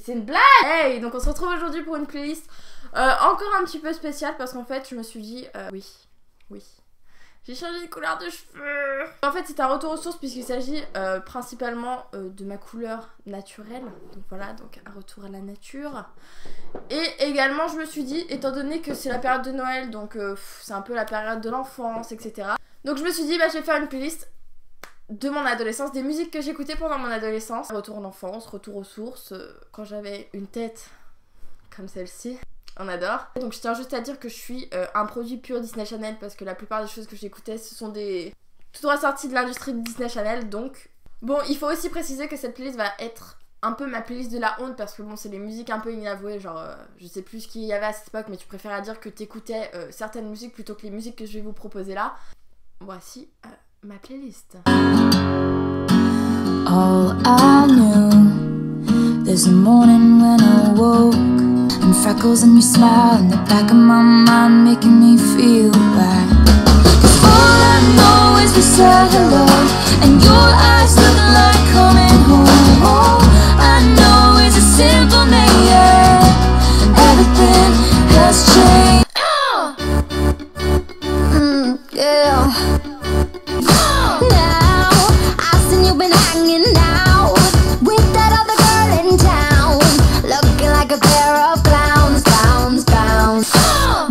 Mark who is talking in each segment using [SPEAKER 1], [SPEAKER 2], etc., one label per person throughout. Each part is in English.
[SPEAKER 1] c'est une blague. Hey, donc on se retrouve aujourd'hui pour une playlist encore un petit peu spéciale parce qu'en fait je me suis dit oui. J'ai changé de couleur de cheveux. En fait c'est un retour aux sources puisqu'il s'agit principalement de ma couleur naturelle. Donc voilà, donc un retour à la nature. Et également je me suis dit, étant donné que c'est la période de Noël, donc c'est un peu la période de l'enfance, etc. Donc je me suis dit, bah je vais faire une playlist de mon adolescence, des musiques que j'écoutais pendant mon adolescence. Retour en enfance, retour aux sources, quand j'avais une tête comme celle-ci. On adore. Donc je tiens juste à dire que je suis un produit pur Disney Channel parce que la plupart des choses que j'écoutais ce sont des tout droit sorties de l'industrie de Disney Channel. Donc bon, il faut aussi préciser que cette playlist va être un peu ma playlist de la honte parce que bon, c'est les musiques un peu inavouées, genre je sais plus ce qu'il y avait à cette époque, mais tu préfères dire que t'écoutais certaines musiques plutôt que les musiques que je vais vous proposer là. Voici ma playlist.
[SPEAKER 2] All I knew, there's a morning when I woke, and freckles and your smile in the back of my mind making me feel right. 'Cause all I know is we said hello, and your eyes look like coming home. All I know is a simple name, yeah. Everything has changed. Yeah. Now I've seen you been hanging out with that other girl in town, looking like a pair of clowns, clowns.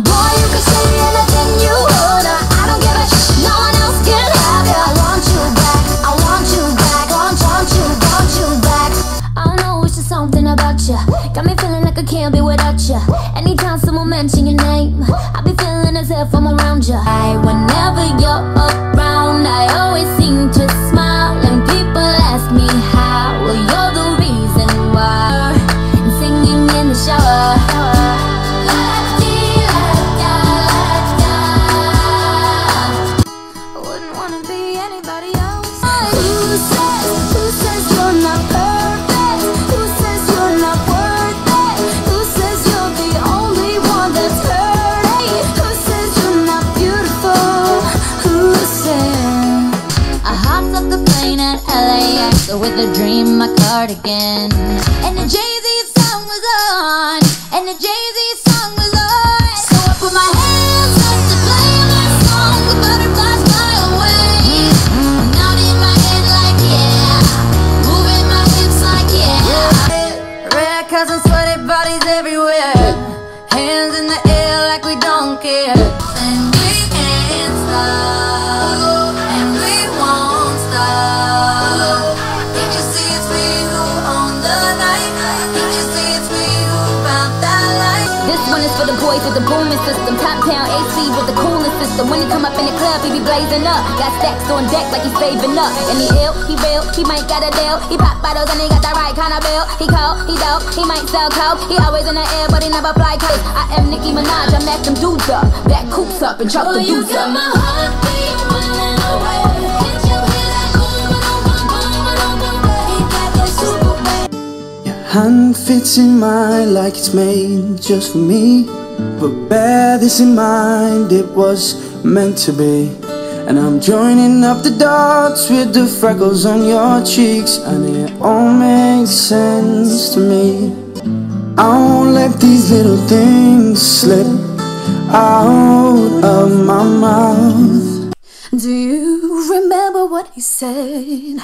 [SPEAKER 2] Boy, you can say anything you wanna. I don't give a shit. No one else can have you. I want you back. I want you back. Want you back. I don't know, it's just something about you. Got me feeling like I can't be without you. Anytime someone mention your name, I be feeling as if I'm around you. Whenever you're around, I always seem to smile, and people ask me how. Well, you're the reason why. And singing in the shower. I wouldn't wanna be anybody else. Who says you're not perfect? Who says you're not worth it? Who says you're the only one that's hurting? Who says you're not beautiful? Who says? I hopped off the plane at LAX with a dream, my cardigan, and the Jay-Z song was on, and the Jay-Z song was on. So I put my hands up to play my song, the butterflies fly away. Nodding my head like yeah, moving my hips like yeah. Red cars and sweaty bodies everywhere, hands in the air like we don't care. And we can't stop, and we won't stop. Can't you see it's we who own the night? Can't you see it's we who found that light? This one is for the boys with the booming system, top down AC with the coolest system. When he come up in the club, he be blazing up. Got stacks on deck like he's saving up. And he ill, he real, he might got a deal. He pop bottles and he got the right kind of bill. He cold, he dope, he might sell coke. He always in the air, but he never fly coach. I am Nicki Minaj, I match them dudes up. Back coops up and chop the dudes up. You got my heart beat running away. Can't you hear that boom, boom, boom, boom, boom? He got that super bass.
[SPEAKER 3] Your hand fits in mine like it's made just for me. But bear this in mind, it was meant to be. And I'm joining up the dots with the freckles on your cheeks, and it all makes sense to me. I won't let these little things slip out of my mouth.
[SPEAKER 2] Do you remember what he said?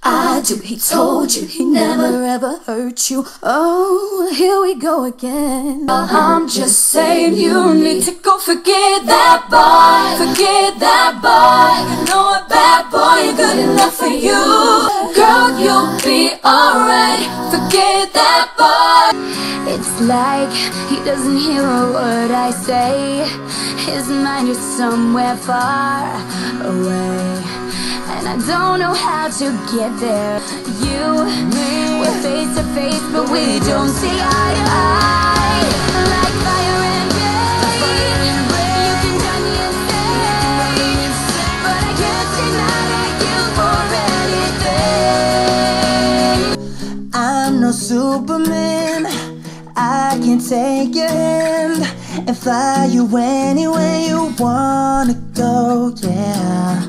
[SPEAKER 2] I do, he told you he never ever hurt you. Oh, here we go again. I'm just saying you need to go forget that boy. Forget that boy. You know a bad boy ain't good enough for you. Girl, you'll be alright. Forget that boy. It's like he doesn't hear a word I say. His mind is somewhere far away, and I don't know how to get there. You, me, we're face to face, but we don't see eye to eye. Like fire and rain, you can drive me insane, but I can't deny you for anything.
[SPEAKER 3] I'm no Superman, I can take your hand and fly you anywhere you wanna go, yeah.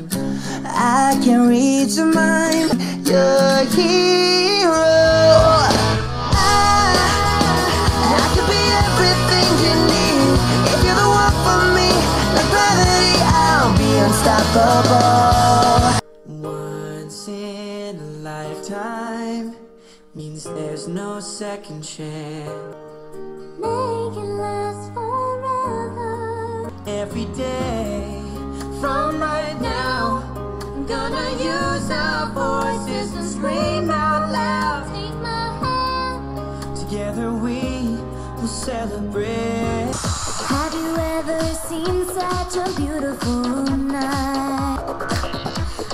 [SPEAKER 3] I can read your mind, you're a hero. I time means there's no second chance.
[SPEAKER 2] Make it last forever.
[SPEAKER 3] Every day from right now, I'm gonna use our voices and scream out loud.
[SPEAKER 2] Take my hand.
[SPEAKER 3] Together we will celebrate.
[SPEAKER 2] Have you ever seen such a beautiful night?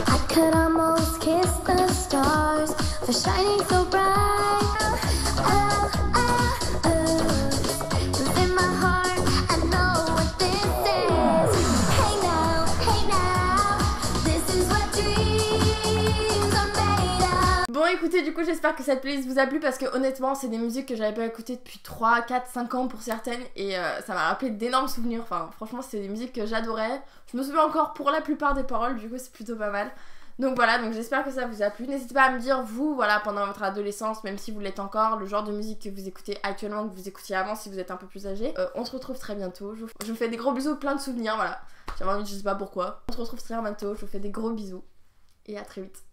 [SPEAKER 2] I could almost kiss the stars for shining so bright. Oh, oh, oh. It's in my heart, I know what this is. Hey now, this is what dreams are made of.
[SPEAKER 1] Bon écoutez, du coup j'espère que cette playlist vous a plu parce que honnêtement c'est des musiques que j'avais pas écoutées depuis 3, 4, 5 ans pour certaines et ça m'a rappelé d'énormes souvenirs. Enfin franchement c'est des musiques que j'adorais. Je me souviens encore pour la plupart des paroles, du coup c'est plutôt pas mal. Donc voilà, donc j'espère que ça vous a plu. N'hésitez pas à me dire vous, voilà, pendant votre adolescence, même si vous l'êtes encore, le genre de musique que vous écoutez actuellement, que vous écoutiez avant si vous êtes un peu plus âgé. On se retrouve très bientôt. Je vous fais des gros bisous, plein de souvenirs, voilà. J'avais envie, je sais pas pourquoi. On se retrouve très bientôt, je vous fais des gros bisous et à très vite.